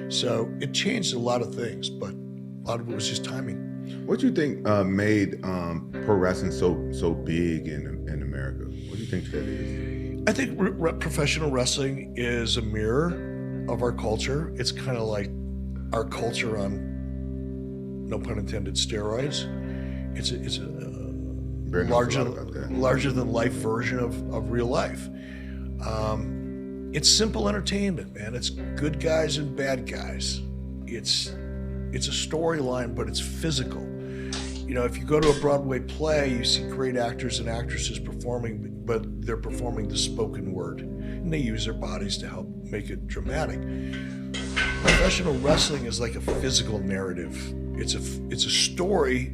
So it changed a lot of things, but a lot of it was just timing. What do you think made pro wrestling so big in America? What do you think that is? I think professional wrestling is a mirror of our culture. It's kind of like our culture on, no pun intended, steroids. It's a larger than life version of real life. It's simple entertainment, man. It's good guys and bad guys. It's a storyline, but it's physical. You know, if you go to a Broadway play, you see great actors and actresses performing, but they're performing the spoken word, and they use their bodies to help make it dramatic. Professional wrestling is like a physical narrative. It's a story,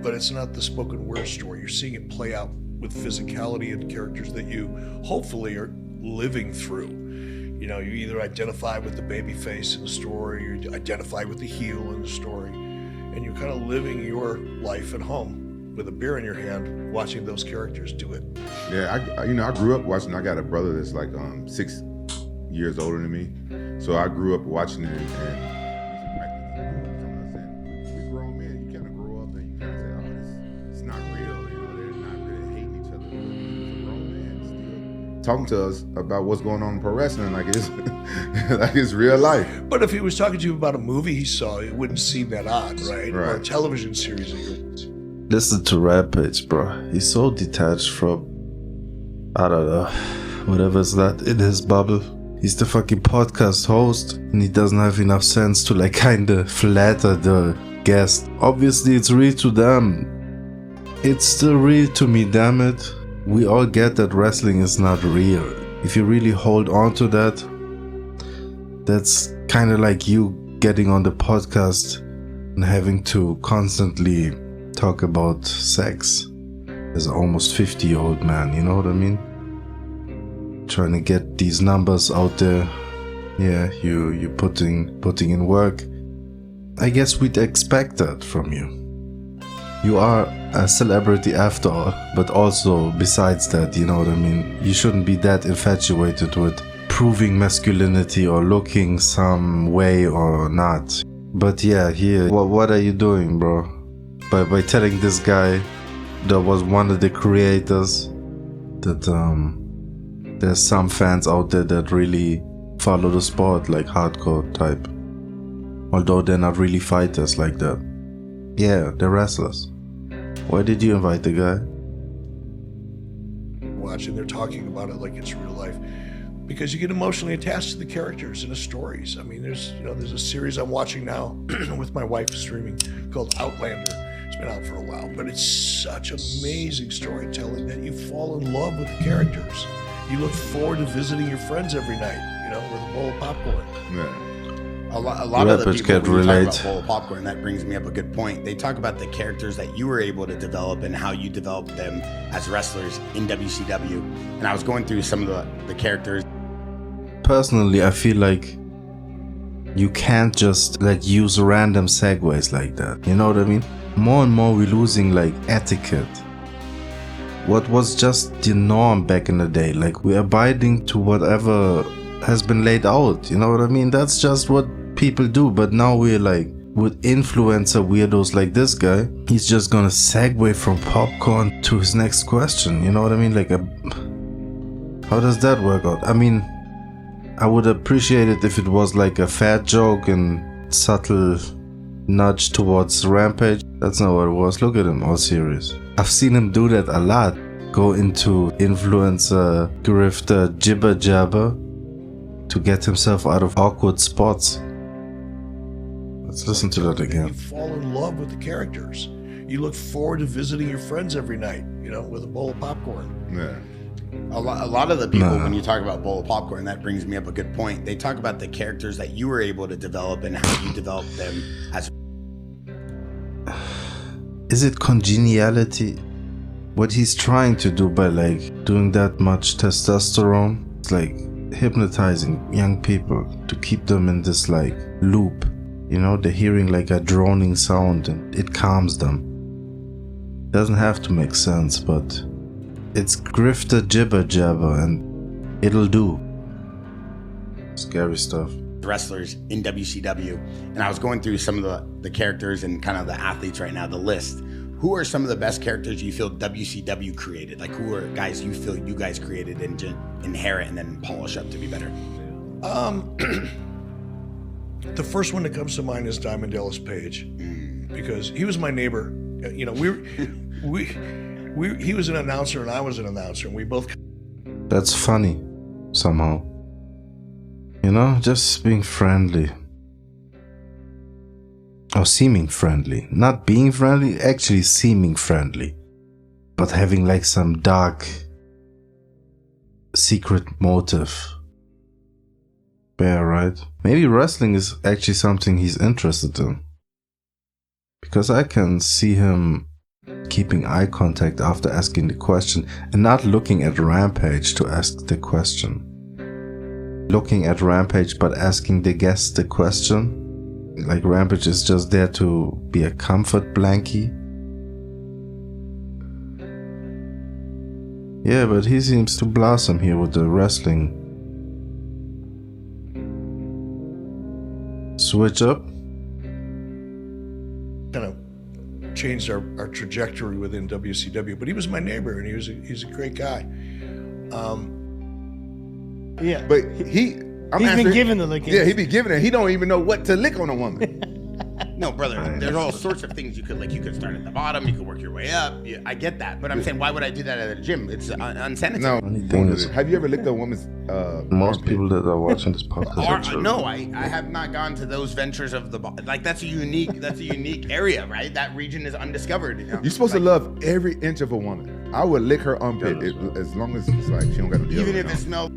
but it's not the spoken word story. You're seeing it play out with physicality and characters that you hopefully are living through. You know, you either identify with the baby face in the story, or you identify with the heel in the story, and you're kind of living your life at home with a beer in your hand, watching those characters do it. Yeah, I grew up watching. I got a brother that's like 6 years older than me, so I grew up watching it. And we grown men, you kind of grow up and you kind of say, "Oh, it's not real." You know, they're not really hating each other. It's grown men still talking to us about what's going on in pro wrestling, like it's like it's real life. But if he was talking to you about a movie he saw, it wouldn't seem that odd, right? Or a television series that you're... Listen to Rampage, bro. He's so detached from, I don't know, whatever's that in his bubble. He's the fucking podcast host, and he doesn't have enough sense to like kinda flatter the guest. Obviously it's real to them. It's still real to me, damn it. We all get that wrestling is not real. If you really hold on to that, that's kinda like you getting on the podcast and having to constantly talk about sex as an almost 50-year-old man, you know what I mean? Trying to get these numbers out there. Yeah, you putting in work. I guess we'd expect that from you. You are a celebrity after all, but also besides that, you know what I mean? You shouldn't be that infatuated with proving masculinity or looking some way or not. But yeah, here, what are you doing, bro? By telling this guy that was one of the creators that there's some fans out there that really follow the sport like hardcore type, although they're not really fighters like that. Yeah, they're wrestlers. Why did you invite the guy? Watching, they're talking about it like it's real life, because you get emotionally attached to the characters and the stories. I mean, there's a series I'm watching now with my wife streaming called Outlander. It's been out for a while, but it's such amazing storytelling that you fall in love with the characters. You look forward to visiting your friends every night, you know, with a bowl of popcorn. Yeah. A lot of the people, when you talk about bowl of popcorn, that brings me up a good point. They talk about the characters that you were able to develop and how you developed them as wrestlers in WCW. And I was going through some of the characters. Personally, I feel like you can't just use random segues like that. You know what I mean? More and more we're losing etiquette. What was just the norm back in the day, we're abiding to whatever has been laid out, you know what I mean? That's just what people do. But now we're with influencer weirdos like this guy, he's just gonna segue from popcorn to his next question, you know what I mean? How does that work out? I mean, I would appreciate it if it was a fat joke and subtle nudge towards Rampage. That's not what it was. Look at him, all serious. I've seen him do that a lot. Go into influencer, grifter, jibber jabber to get himself out of awkward spots. Let's listen to that again. You fall in love with the characters. You look forward to visiting your friends every night, you know, with a bowl of popcorn. Yeah. A lot of the people, when you talk about bowl of popcorn, that brings me up a good point. They talk about the characters that you were able to develop and how you developed them as... Is it congeniality? What he's trying to do by doing that much testosterone? It's hypnotizing young people to keep them in this loop. You know, they're hearing a droning sound and it calms them. Doesn't have to make sense, but it's grifter jibber jabber and it'll do. Scary stuff. wrestlers in WCW, and I was going through some of the characters and kind of the athletes right now, the list. Who are some of the best characters you feel WCW created? Like, who are guys you feel you guys created and inherit and then polish up to be better? The first one that comes to mind is Diamond Dallas Page, because he was my neighbor. You know, he was an announcer and I was an announcer, and we both. That's funny, somehow. You know, just being friendly. Or seeming friendly. Not being friendly, actually seeming friendly. But having like some dark, secret motive. Yeah, right? Maybe wrestling is actually something he's interested in. Because I can see him keeping eye contact after asking the question and not looking at Rampage to ask the question. Looking at Rampage but asking the guest the question. Like Rampage is just there to be a comfort blankie. Yeah, but he seems to blossom here with the wrestling. Switch up. Kind of changed our trajectory within WCW, but he was my neighbor and he's a great guy. Yeah, But he's been given the licking. Yeah, he be giving it. He don't even know what to lick on a woman. No, brother, there's all sorts of things you could like. You could start at the bottom, you could work your way up. Yeah, I get that, but I'm saying, why would I do that at a gym? It's unsanitary. No. Funny thing is, Have you ever licked a woman's most armpit? people that are watching this podcast are children. No, I have not gone to those ventures of the like. That's a unique area, right? That region is undiscovered. You know? You're supposed to love every inch of a woman. I would lick her armpit as long as it's like she don't got to deal Even with if it smells.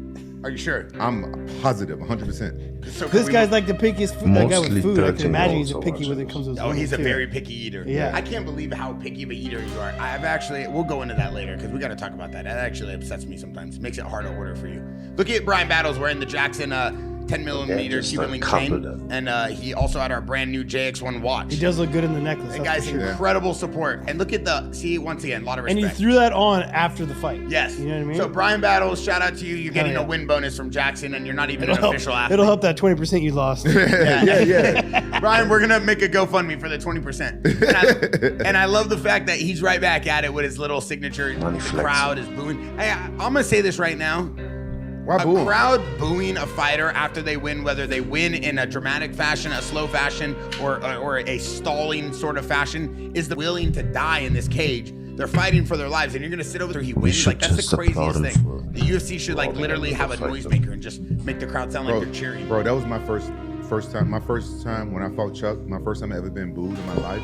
Are you sure? I'm positive, 100%. So This guy's like the pickiest food. That guy with Mostly food. I can 13 imagine he's also picky watch when it. it comes to his Oh, he's a too. very picky eater. Yeah. I can't believe how picky of a eater you are. I've actually, we'll go into that later because we got to talk about that. That actually upsets me sometimes. Makes it hard to order for you. Look at Brian Battles wearing the Jaxxon 10 millimeter just Cuban a link couple chain. of them. And he also had our brand new JX1 watch. He does look good in the necklace. That that's guy's for sure. incredible support. And look at see, once again, a lot of And respect. you threw that on after the fight. Yes. You know what I mean? So Brian Battles, shout out to you. You're getting yeah. a win bonus from Jaxxon, and you're not even an It'll official help, athlete. it'll help that 20% you lost. Yeah. Brian, we're gonna make a GoFundMe for the 20%. And I love the fact that he's right back at it with his little signature. Money The flex. crowd is booing. Hey, I'm gonna say this right now. Why A boo him? crowd booing a fighter after they win, whether they win in a dramatic fashion, a slow fashion, or a stalling sort of fashion, is willing to die in this cage. They're fighting for their lives, and you're gonna sit over there. He wins. should Like that's just the craziest applaud him thing. for The UFC should like applauding literally him have a for fighting. noisemaker and just make the crowd sound like they're cheering. Bro, that was my first time. My first time when I fought Chuck. My first time I ever been booed in my life.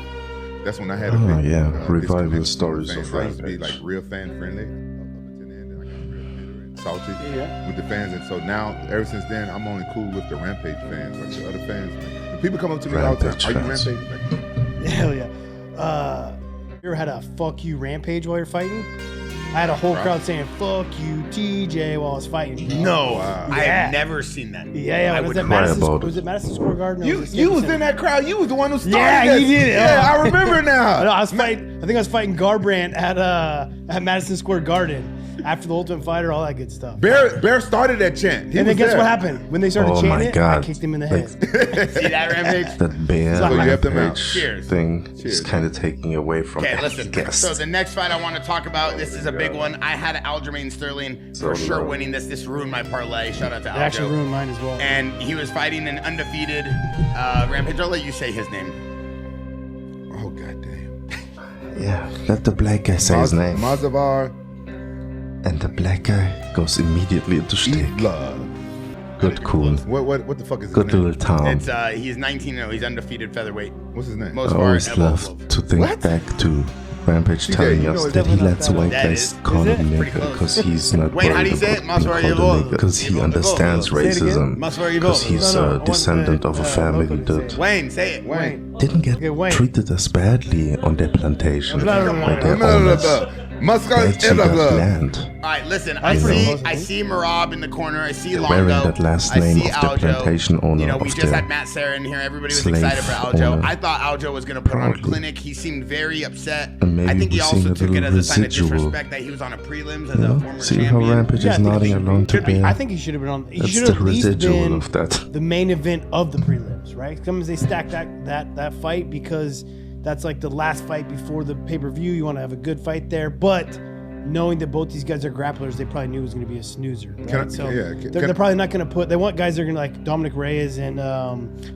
That's when I had a Oh, big, yeah. disconnection Revival with stories fans. of I used to be Rampage. like real fan friendly up until the end, and I got real bitter and salty Yeah. with the fans. And so now, ever since then, I'm only cool with the Rampage fans. Like the other fans, like, when people come up to me all the Rampage time. Are you fans. Rampage? Like, Hell yeah. You ever had a fuck you rampage while you're fighting? I had a whole crowd saying fuck you TJ while I was fighting. No, Wow. I Yeah. have never seen that. Yeah. I Was would it cry Madison? about it. Was it Madison Square Garden? or you it was Staples in that crowd. You was the one who started Yeah, this. you did it. Yeah, Oh. I remember now. I was fighting. I think I was fighting Garbrandt at Madison Square Garden after the Ultimate Fighter, all that good stuff. Bear started that chant. He and then was guess there. what happened when they started Oh chanting my it? I God. kicked him in the Like- head. See that Rampage? That bear So you have them out. Rampage Cheers. thing is Cheers. kind of taking away from Okay, the listen. guest. So the next fight I want to talk about, this is a big one. I had Aljamain Sterling So for sure low. winning this. This ruined my parlay. Shout out to It actually Aljo. ruined mine as well. And he was fighting an undefeated Rampage. I'll let you say his name. Oh goddamn. Yeah, let the black guy say his name. Mazavar And the black guy goes immediately into shtick. Evla. Good cool. What the fuck is his Good name? little town. It's he's 19-0. He's undefeated featherweight. What's his name? Most I of our always elbow love blow. to think What? back to Rampage TJ, telling you know us it's that he definitely lets not white that. That guys is call him pretty nigga close. because he's not Wait, how do worried you say it? about being Masvar called a Evo? nigga because he Evo, understands Evo. Say it again. racism Masvar Evo. because he's No, I a want descendant of a family Loco to say that it. Wayne, say it. Wayne. didn't get Okay, Wayne. treated as badly on their plantation Blah, blah, by blah, their blah, owners. Muscles They in the actually got glove. land. All right, listen. That's pretty close, I I see Marab in the corner. I see They're Longo. wearing that last I name see of the Aljo. plantation owner You know, we of just the had Matt Serra in here. Everybody was slave excited for Aljo. owner. I thought Aljo was going to put on a Proudly. clinic. He seemed very upset. And maybe I think he we're seeing also a took it little as a sign of residual. disrespect that he was on a prelims as You a know, former see how champion. Rampage Yeah, I is think nodding it along to should be. Bear. I think he should have been on. He That's should the have at least residual been of that. the main event of the prelims, right? Sometimes they stack that fight because that's like the last fight before the pay-per-view. You want to have a good fight there, but knowing that both these guys are grapplers, they probably knew it was going to be a snoozer. Right? They're probably not going to put. They want guys that are going to like Dominic Reyes and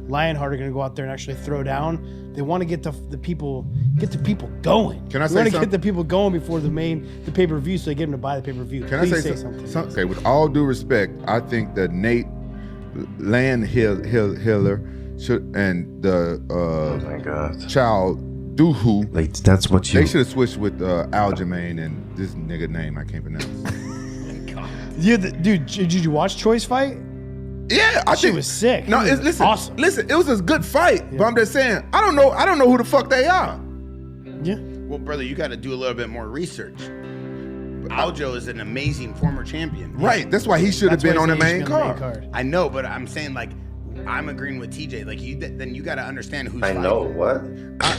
Lionheart are going to go out there and actually throw down. They want to get the people going. Can I They say want to something? get the people going before the pay-per-view, so they get them to buy the pay-per-view. Can Please I say something? Okay, with all due respect, I think that Nate Hiller should and the Oh my god. child Dooku. Like that's what you They should have switched with Aljamain and this nigga name I can't pronounce. Yeah, dude, did you watch Choi's fight? Yeah, I She think was sick. No, It was listen, awesome. listen. It was a good fight, but I'm just saying I don't know who the fuck they are. Yeah. Well, brother, you got to do a little bit more research. Aljo is an amazing former champion. Right, that's why he should have That's been why on the he should main be on card. I know, but I'm saying like I'm agreeing with TJ. Like then you got to understand who's I fighting. know what?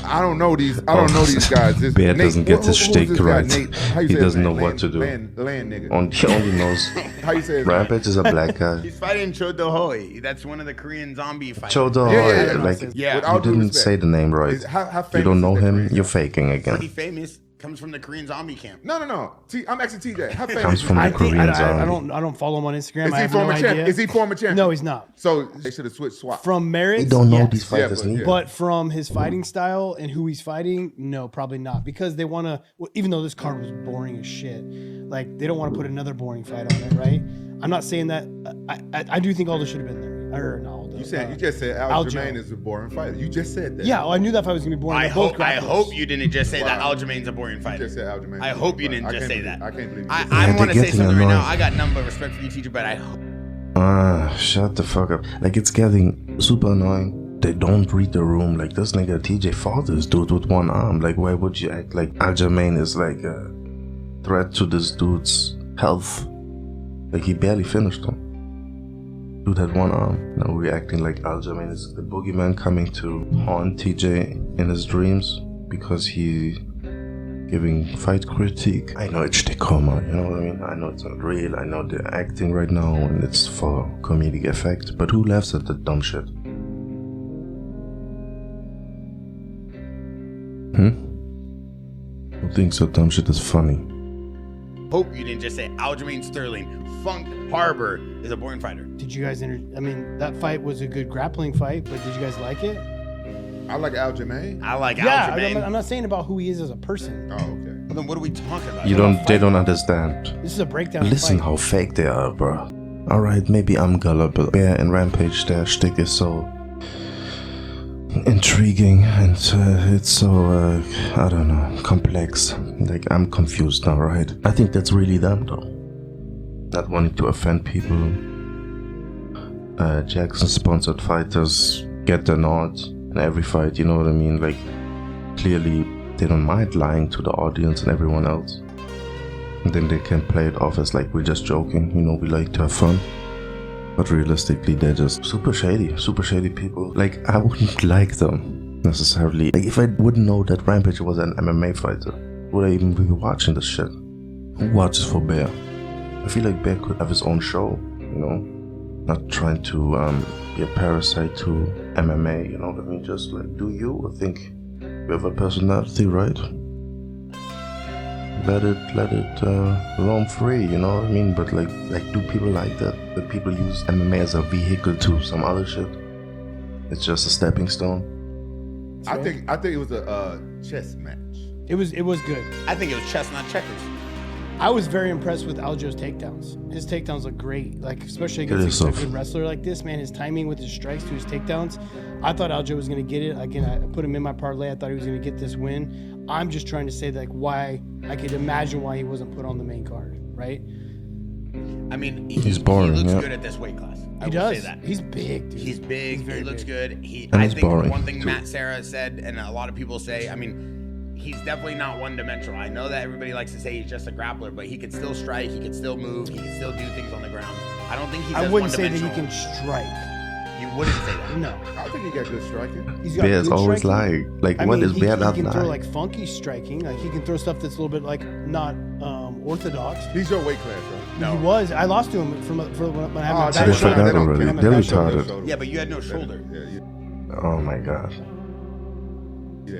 I don't know these. I don't know these guys. This Bear Nate- doesn't get who- his who's shtick this guy, right. Nate? How you He say his doesn't name? know what to do. Land nigga. He only knows How you say his name? Rampage is a black guy. He's fighting Cho Do-hoi. That's one of the Korean zombie fighters. Chodo, Yeah. like Yeah. With all you due didn't respect. say the name right. How You famous don't know is that him, Korean you're guy? faking Pretty again. famous. Comes from the Korean zombie camp. No. I'm asking TJ. How famous Comes is from he? the Korean I zombie. don't follow him on Instagram. Is I he have former no champ? idea. Is he former champ? No, he's not. So they should have switched. From merits, We don't know yes. these fighters but- neither. But from his fighting style and who he's fighting, no, probably not. Because they want to, even though this card was boring as shit, like they don't want to put another boring fight on it, right? I'm not saying that. I do think Aldo should have been there. Or not Aldo. You just said Aljo. Aljamain is a boring fighter. You just said that. Yeah, well, I knew that fight was gonna be boring. I They're both hope grapplers. you didn't just say that Wow. Aljamain's a boring You fighter. just said Aljamain. I hope you didn't I just can't say believe- that. I can't believe you I, just I they're want to say getting something right now. annoying. I got number respect for you, teacher, but I hope. Shut the fuck up. Like it's getting super annoying. They don't read the room. Like this nigga TJ fought this dude with one arm. Like why would you act like Aljamain is like a threat to this dude's health? Like he barely finished him. Dude had one arm. Now we're acting like Aljamain is the boogeyman coming to haunt TJ in his dreams because he giving fight critique. I know it's shtickoma, you know what I mean? I know it's not real. I know they're acting right now and it's for comedic effect. But who laughs at that dumb shit? Who thinks that dumb shit is funny? Hope you didn't just say Aljamain Sterling. Funk Harbor is a boring fighter. Did you guys? I mean, that fight was a good grappling fight, but did you guys like it? I like Aljamain. I like Yeah, Aljamain. I'm not saying about who he is as a person. Oh, okay. Well, then what are we talking about? You don't. They don't understand. This is a breakdown. of Listen fight. how fake they are, bro. Alright, maybe I'm gullible. Bear and Rampage, their shtick is so intriguing and it's so, I don't know, complex. Like, I'm confused now, right? I think that's really them, though. Not wanting to offend people. Jaxxon sponsored fighters get the nod in every fight, you know what I mean? Like, clearly they don't mind lying to the audience and everyone else. And then they can play it off as like we're just joking, you know, we like to have fun. But realistically, they're just super shady people. Like, I wouldn't like them necessarily. Like, if I wouldn't know that Rampage was an MMA fighter, would I even be watching this shit? Who watches for Bear? I feel like Bear could have his own show, you know? Not trying to be a parasite to MMA, you know what I mean? Just like, do you? I think you have a personality, right? Let it roam free, you know what I mean? But like do people like that? Do people use MMA as a vehicle to some other shit? It's just a stepping stone. I think it was a chess match. It was good. I think it was chess, not checkers. I was very impressed with Aljo's takedowns. His takedowns look great, like especially It is against a so- good wrestler like this. Man, his timing with his strikes to his takedowns. I thought Aljo was going to get it. Again, I put him in my parlay. I thought he was going to get this win. I'm just trying to say like why I could imagine why he wasn't put on the main card, right? I mean, He's boring, He looks yeah. good at this weight class. I He will does. say that. He's big, dude. He's big. He's very He looks big. good. And I he's think boring, one thing too. Matt Serra said, and a lot of people say, I mean, he's definitely not one-dimensional. I know that everybody likes to say he's just a grappler, but he could still strike, he could still move, he could still do things on the ground. I don't think he's I as wouldn't say that he one-dimensional. can strike. You wouldn't say that. No. I think he got good striking. He's got Bear's good always striking. lying. Like, I what mean, is Bear not he can throw lying? like funky striking. Like he can throw stuff that's a little bit like not orthodox. He's your weight class, right? No. He was. I lost to him for when I had my Oh, back They shoulder. forgot they don't already. count. They're They don't retarded. count. Yeah, but you had no shoulder. Oh my god.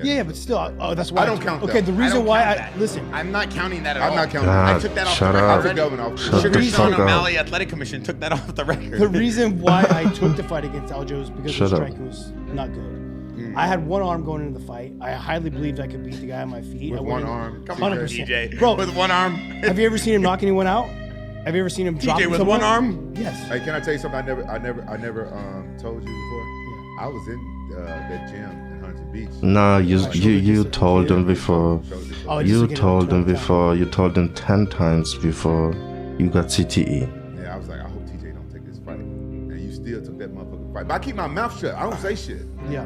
Yeah, but still. Oh, that's why I don't count Okay, that. the I reason don't why count I that. listen. I'm not counting that at all. I'm not counting. God, I took that off shut the record up. already. Governor off. Shut Sugar the Sean fuck up. O'Malley Athletic Commission took that off the record. The reason why I took the fight against Aljo was because Shut the up. striking was not good. I had one arm going into the fight. I highly believed I could beat the guy on my feet. With I one went in- arm. Come on, 100%. TJ. Bro, With one arm. have you ever seen him knock anyone out? Have you ever seen him drop TJ with someone? one arm? Yes. Hey, can I tell you something? I never told you before. I was in that gym in Huntington Beach. No, you told them before. Oh, just You to get told them 12 times. before. You told them 10 times before you got CTE. Yeah, I was like, I hope TJ don't take this fight. And you still took that motherfucking fight. But I keep my mouth shut. I don't say shit. Yeah.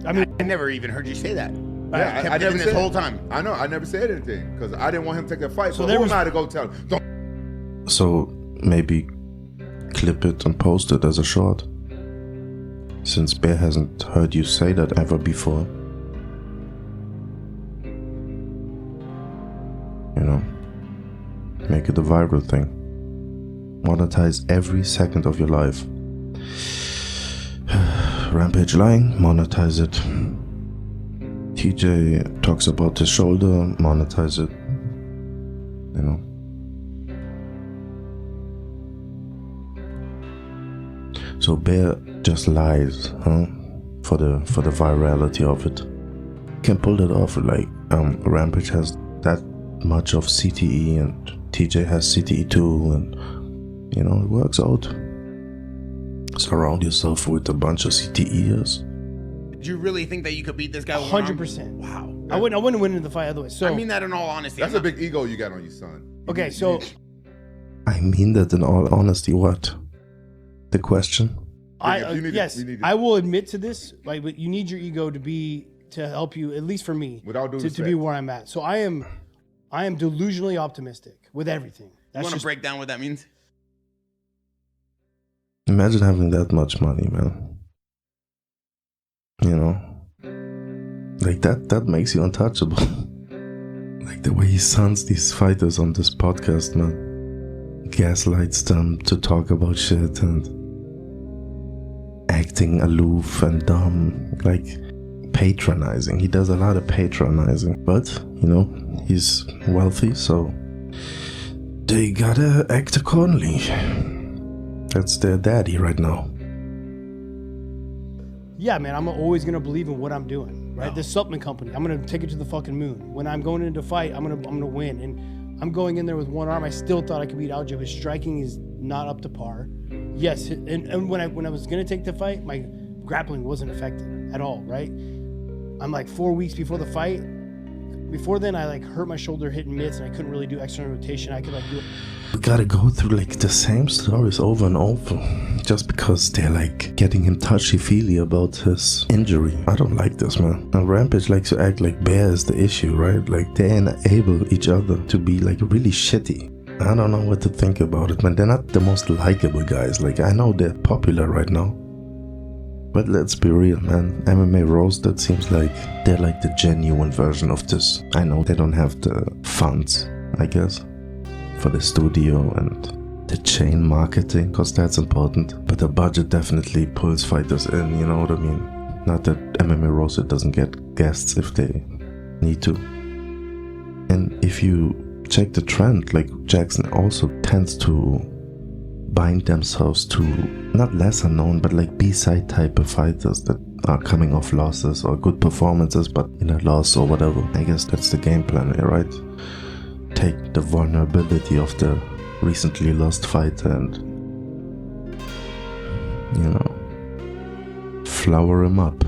I mean, I never even heard you say that. Yeah, kept I it never in said this whole time. I know. I never said anything because I didn't want him to take that fight. So So there who was- am I to go tell him? Don't. So maybe clip it and post it as a short. Since Bear hasn't heard you say that ever before. You know, make it a viral thing. Monetize every second of your life. Rampage lying, monetize it. TJ talks about his shoulder, monetize it. You know. So Bear just lies, huh? For the virality of it. Can pull that off. Like Rampage has that much of CTE and TJ has CTE too, and you know it works out. Surround yourself with a bunch of CTEers. Did you really think that you could beat this guy with one arm? 100%. Wow. I wouldn't win in the fight otherwise. So I mean that in all honesty. That's I'm a big ego you got on you, son. okay, so I mean that in all honesty. What? The question? If you need to- yes, we need to- I will admit to this. Like, but you need your ego to help you, at least for me, With all due to be respect. where I'm at. So I am delusionally optimistic with everything. You That's want to just break down what that means? Imagine having that much money, man. You know, like that makes you untouchable. Like the way he sons these fighters on this podcast, man. Gaslights them to talk about shit and acting aloof and dumb, like patronizing. He does a lot of patronizing, but you know, he's wealthy, so they gotta act accordingly. That's their daddy right now. yeah, man. I'm always gonna believe in what I'm doing. Right, this supplement company. I'm gonna take it to the fucking moon. When I'm going into fight, I'm gonna win. And I'm going in there with one arm. I still thought I could beat Aljo. His striking is not up to par. Yes, and when I was gonna take the fight, my grappling wasn't affected at all. Right, I'm like 4 weeks before the fight. Before then, I like hurt my shoulder hitting mitts, and I couldn't really do external rotation. I could like do it. We gotta go through like the same stories over and over just because they're like getting him touchy-feely about his injury. I don't like this, man. And Rampage likes to act like Bear is the issue, right? Like they enable each other to be like really shitty. I don't know what to think about it, man. They're not the most likable guys. Like I know they're popular right now, but let's be real, man. MMA Roasted seems like they're like the genuine version of this. I know they don't have the funds, I guess, for the studio and the chain marketing, because that's important. But the budget definitely pulls fighters in, you know what I mean? Not that MMA Roasted doesn't get guests if they need to. And if you check the trend, like Jaxxon also tends to bind themselves to not lesser known, but like B-side type of fighters that are coming off losses or good performances, but in a loss or whatever. I guess that's the game plan here, right? Take the vulnerability of the recently lost fighter and, you know, flower him up.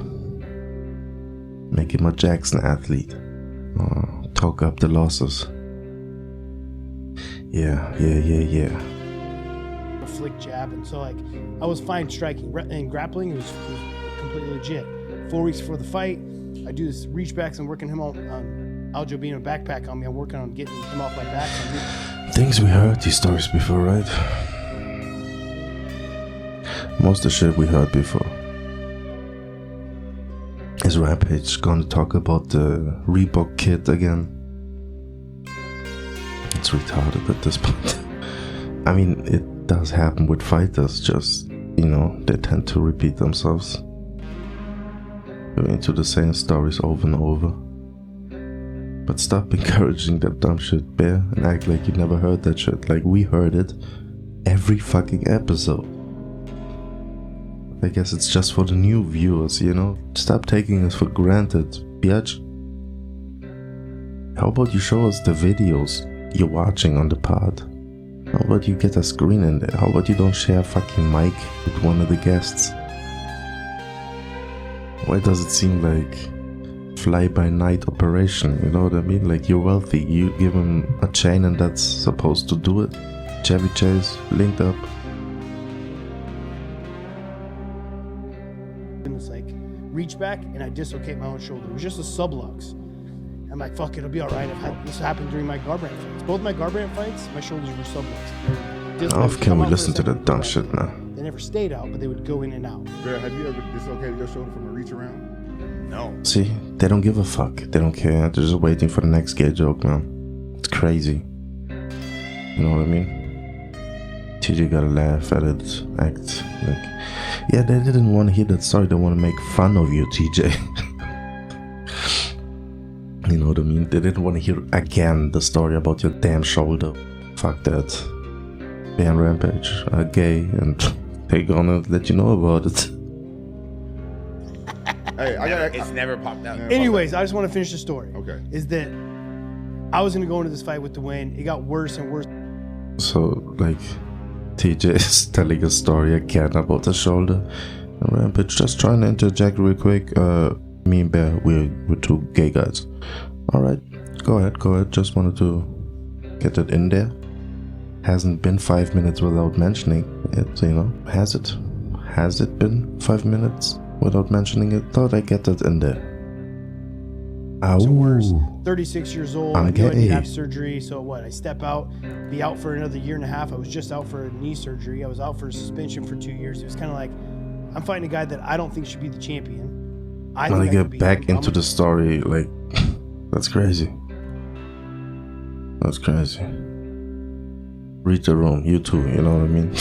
Make him a Jaxxon athlete. Talk up the losses. Yeah. A flick jab, and so like I was fine striking and grappling. It was completely legit. 4 weeks before the fight, I do this reach backs and working him on Aljo being a backpack on me. I'm working on getting him off my back. Things we heard these stories before, right? Most of the shit we heard before. Is Rampage gonna talk about the Reebok kid again? It's retarded at this point. I mean, it does happen with fighters, just, you know, they tend to repeat themselves. Go into the same stories over and over. But stop encouraging that dumb shit, Bear, and act like you never heard that shit. Like we heard it every fucking episode. I guess it's just for the new viewers, you know? Stop taking us for granted, biatch. How about you show us the videos you're watching on the pod? How about you get a screen in there? How about you don't share a fucking mic with one of the guests? Why does it seem like fly-by-night operation, you know what I mean? Like you're wealthy, you give him a chain and that's supposed to do it. Chevy Chase, linked up. And it's like, reach back and I dislocate my own shoulder. It was just a sublux. I'm like, fuck, it'll be alright. This happened during my Garbrandt fights. Both my Garbrandt fights, my shoulders were sublux. How can we listen to that dumb shit now? They never stayed out, but they would go in and out. Bear, have you ever dislocated your shoulder from a reach around? No. See, they don't give a fuck. They don't care. They're just waiting for the next gay joke, man. It's crazy. You know what I mean? TJ gotta laugh at it, act like... Yeah, they didn't want to hear that story. They want to make fun of you, TJ. You know what I mean? They didn't want to hear again the story about your damn shoulder. Fuck that. Bear and Rampage are gay and they're gonna let you know about it. Hey, It's never popped out. Anyways, I just want to finish the story. Okay. Is that I was going to go into this fight with Dwayne. It got worse and worse. So, like, TJ is telling a story again about the shoulder. And Rampage just trying to interject real quick. Me and Bear, we're two gay guys. Alright, go ahead. Just wanted to get it in there. Hasn't been 5 minutes without mentioning it, you know. Has it? Has it been 5 minutes without mentioning it? Thought I'd get that in there. So worse. 36 years old. I'm I knew I gay. need to have surgery. So what? I step out, be out for another year and a half. I was just out for a knee surgery. I was out for suspension for 2 years. It was kind of like, I'm fighting a guy that I don't think should be the champion. I When I could get be back him. into the story, like, that's crazy. That's crazy. Read the room, you too, you know what I mean?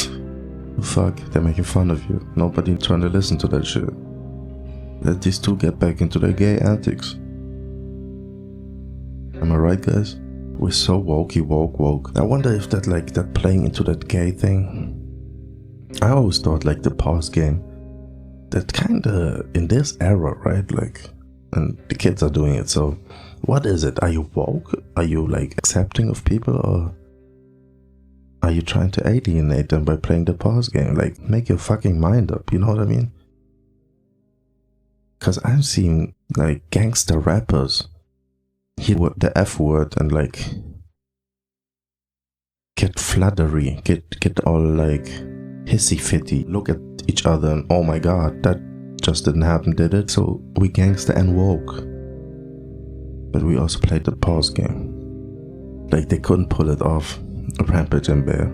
Fuck, they're making fun of you. Nobody trying to listen to that shit. Let these two get back into their gay antics. Am I right, guys? We're so wokey, woke. I wonder if that playing into that gay thing. I always thought like the pause game, that kinda in this era, right? Like, and the kids are doing it. So, what is it? Are you woke? Are you like accepting of people, or are you trying to alienate them by playing the pause game? Like, make your fucking mind up. You know what I mean? Cause I've seen like gangster rappers hear the F word and like get fluttery, get all like hissy fitty, look at each other and oh my god, that just didn't happen, did it? So we gangster and woke. But we also played the pause game. Like they couldn't pull it off, Rampage and Bear.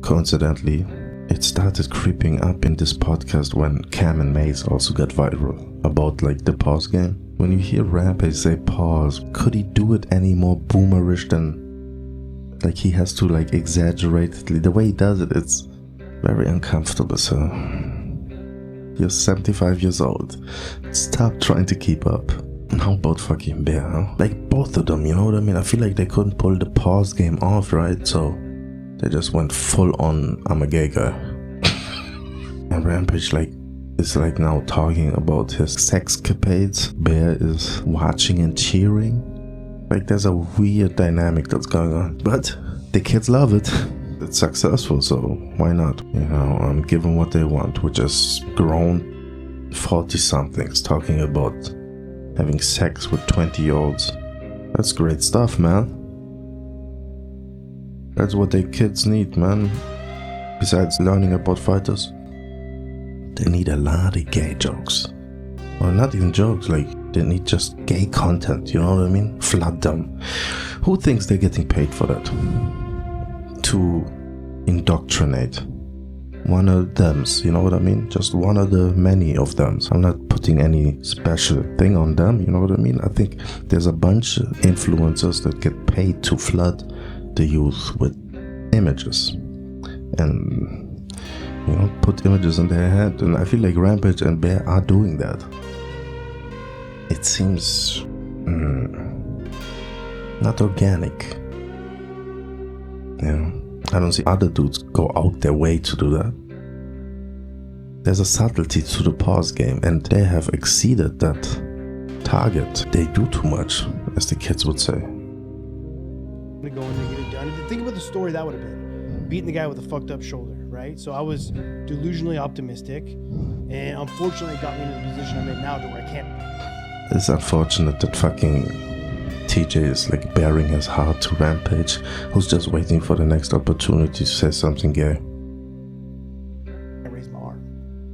Coincidentally, it started creeping up in this podcast when Cam and Maze also got viral about like the pause game. When you hear Rampage say pause, could he do it any more boomerish than like he has to like exaggerate it? The way he does it, it's very uncomfortable. So you're 75 years old. Stop trying to keep up. How about fucking Bear, huh? Like both of them, you know what I mean? I feel like they couldn't pull the pause game off, right? So they just went full on I'm a gay guy. And Rampage like is like now talking about his sexcapades. Bear is watching and cheering. Like there's a weird dynamic that's going on. But the kids love it. It's successful, so why not? You know, I'm giving what they want, which is grown 40-somethings talking about having sex with 20-year-olds. That's great stuff, man. That's what the kids need, man. Besides learning about fighters, they need a lot of gay jokes. Or not even jokes, like They need just gay content, you know what I mean? Flood them. Who thinks they're getting paid for that? To indoctrinate. One of them, you know what I mean? Just one of the many of them. I'm not putting any special thing on them, you know what I mean? I think there's a bunch of influencers that get paid to flood the youth with images. And, you know, put images in their head. And I feel like Rampage and Bear are doing that. It seems not organic. You know? I don't see other dudes go out their way to do that. There's a subtlety to the pause game, and they have exceeded that target. They do too much, as the kids would say. To go in and get it done. Think about the story that would have been. Beating the guy with a fucked up shoulder, right? So I was delusionally optimistic, and unfortunately it got me in the position I'm in now to where I can't. It's unfortunate that fucking TJ is like bearing his heart to Rampage, who's just waiting for the next opportunity to say something gay. I raised my arm.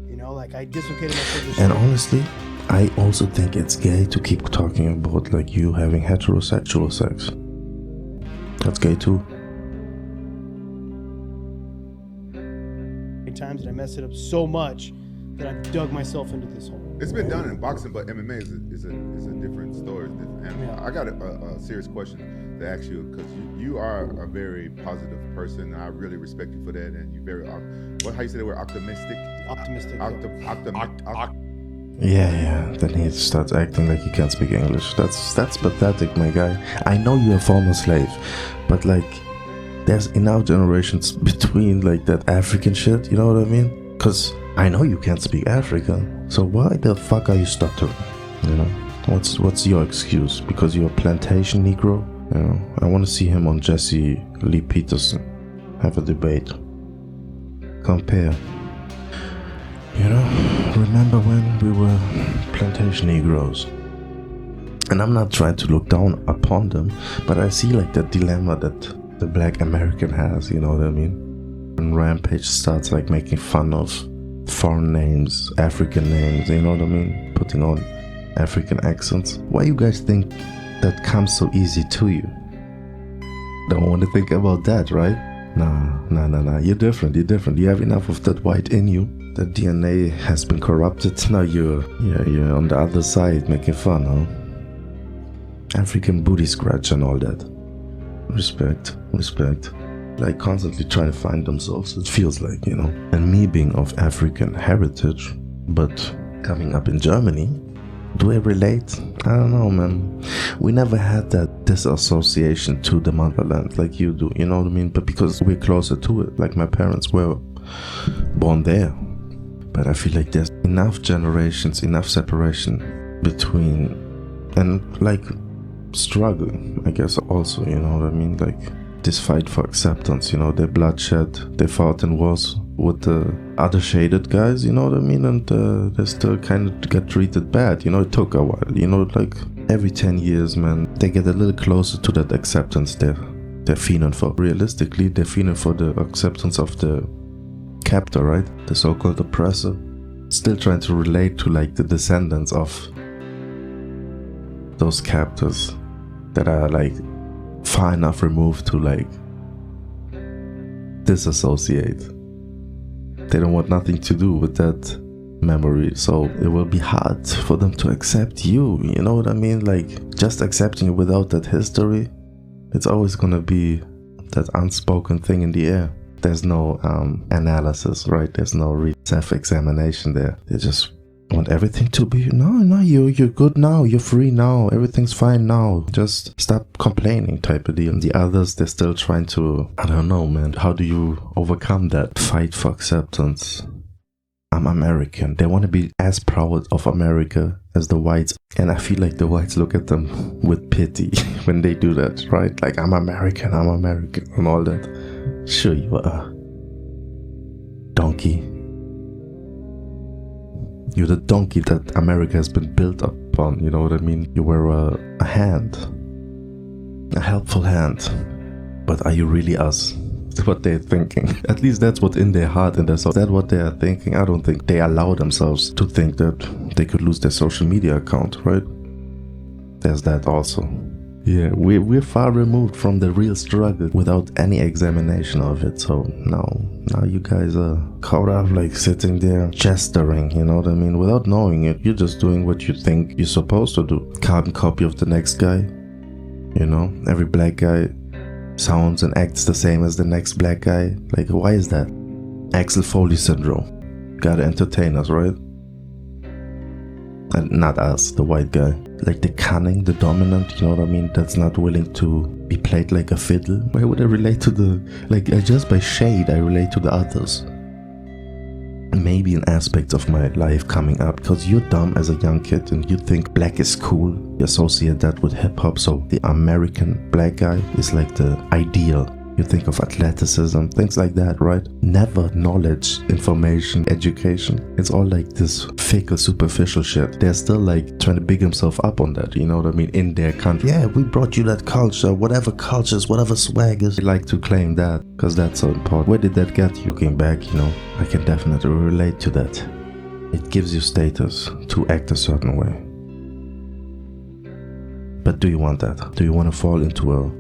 You know, like I dislocated my shoulder. And honestly, I also think it's gay to keep talking about like you having heterosexual sex. That's gay too. Times that I messed it up so much that I dug myself into this hole. It's been done in boxing, but MMA is a different story. And Yeah. I got a serious question to ask you, because you are a very positive person. I really respect you for that, and you very how you say the word optimistic? Optimistic. Yeah. Then he starts acting like he can't speak English. That's pathetic, my guy. I know you're a former slave, but like, there's enough generations between like that African shit, you know what I mean? Because I know you can't speak African, so why the fuck are you stuttering? You know, what's your excuse? Because you're a plantation Negro? You know, I want to see him on Jesse Lee Peterson. Have a debate. Compare. You know, remember when we were plantation Negroes? And I'm not trying to look down upon them, but I see like that dilemma that the black American has, you know what I mean? When Rampage starts like making fun of foreign names, African names, you know what I mean? Putting on African accents. Why you guys think that comes so easy to you? Don't want to think about that, right? Nah. You're different. You have enough of that white in you. The DNA has been corrupted. Now you're on the other side making fun, huh? African booty scratch and all that. Respect. Like constantly trying to find themselves, it feels like, you know. And me being of African heritage, but coming up in Germany, do I relate? I don't know, man. We never had that disassociation to the motherland like you do, you know what I mean? But because we're closer to it, like my parents were born there. But I feel like there's enough generations, enough separation between, and like struggle, I guess also, you know what I mean? Like this fight for acceptance, you know, they bloodshed, they fought in wars with the other shaded guys, you know what I mean? And they still kind of get treated bad, you know, it took a while, you know, like every 10 years, man, they get a little closer to that acceptance they're feeling for. Realistically, they're feeling for the acceptance of the captor, right? The so-called oppressor. Still trying to relate to like the descendants of those captors that are like far enough removed to like disassociate. They don't want nothing to do with that memory, so it will be hard for them to accept you, you know what I mean? Like just accepting you without that history, it's always gonna be that unspoken thing in the air. There's no analysis, right? There's no self-examination there. They just want everything to be, no, you're good now, you're free now, everything's fine now, just stop complaining type of deal. And the others, they're still trying to, I don't know, man, how do you overcome that fight for acceptance? I'm American. They want to be as proud of America as the whites, and I feel like the whites look at them with pity when they do that, right? Like, I'm American and all that. Sure you are, donkey. You're the donkey that America has been built upon, you know what I mean? You were a hand, a helpful hand, but are you really us? That's what they're thinking. At least that's what's in their heart and their soul. That's what they are thinking. I don't think they allow themselves to think that they could lose their social media account, right? there's that also. Yeah, we're far removed from the real struggle without any examination of it. So now you guys are caught up like sitting there gesturing, you know what I mean? Without knowing it, you're just doing what you think you're supposed to do. Carbon copy of the next guy, you know? Every black guy sounds and acts the same as the next black guy. Like, why is that? Axel Foley syndrome. Gotta entertain us, right? And not us, the white guy. Like the cunning, the dominant, you know what I mean? That's not willing to be played like a fiddle. Why would I relate to the... Like, just by shade, I relate to the others. Maybe an aspect of my life coming up, because you're dumb as a young kid and you think black is cool. You associate that with hip-hop, so the American black guy is like the ideal. You think of athleticism, things like that, right? Never knowledge, information, education. It's all like this fickle, superficial shit. They're still like trying to big himself up on that, you know what I mean? In their country. Yeah, we brought you that culture, whatever cultures, whatever swaggers. They like to claim that, because that's so important. Where did that get you? Looking back, you know, I can definitely relate to that. It gives you status to act a certain way. But do you want that? Do you want to fall into a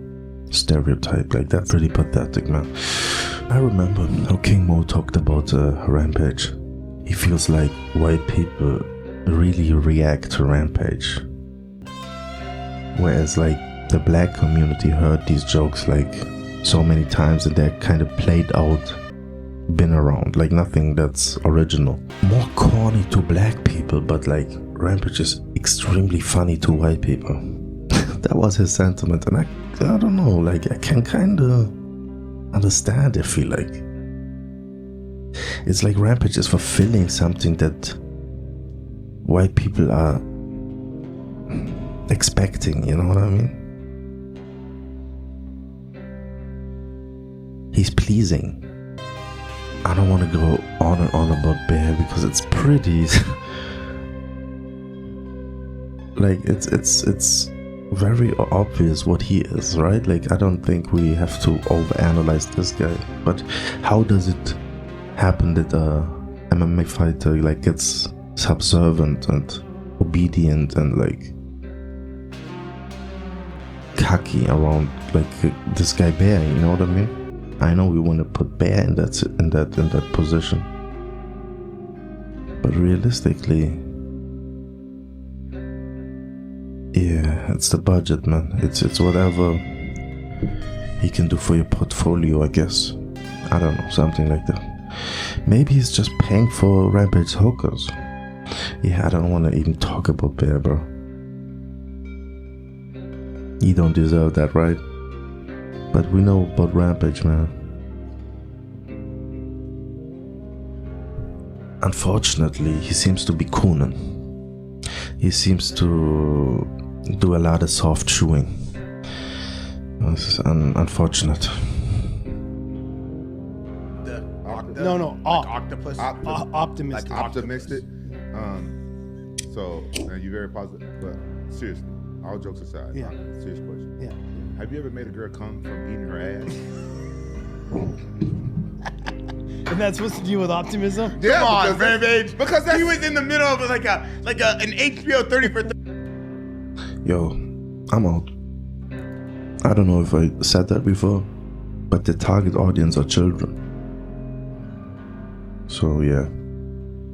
stereotype like that? Pretty pathetic, man. I remember how King Mo talked about Rampage. He feels like white people really react to Rampage, whereas like the black community heard these jokes like so many times and they're kind of played out, been around, like nothing that's original. More corny to black people, but like Rampage is extremely funny to white people. That was his sentiment, and I don't know, like I can kind of understand. I feel like it's like Rampage is fulfilling something that white people are expecting, you know what I mean? He's pleasing. I don't want to go on and on about Bear because it's pretty like it's very obvious what he is, right? Like, I don't think we have to overanalyze this guy, but how does it happen that a MMA fighter like gets subservient and obedient and like cocky around like this guy Bear, you know what I mean? I know we want to put Bear in that position, but realistically, yeah, it's the budget, man. It's whatever he can do for your portfolio, I guess. I don't know, something like that. Maybe he's just paying for Rampage hookers. Yeah, I don't want to even talk about Bear, bro. You don't deserve that, right? But we know about Rampage, man. Unfortunately, he seems to be cooning. He seems to do a lot of soft chewing. This is unfortunate. Octopus. Optimistic. Like optimistic. So now you're very positive, but seriously, all jokes aside, Yeah. serious question. Yeah. Have you ever made a girl come from eating her ass? And that's supposed to do with optimism? Yeah, Come on, because that's- Rampage. because that's- he was in the middle of like an HBO 30 for 30. Yo, I'm out. I don't know if I said that before, but the target audience are children. So yeah.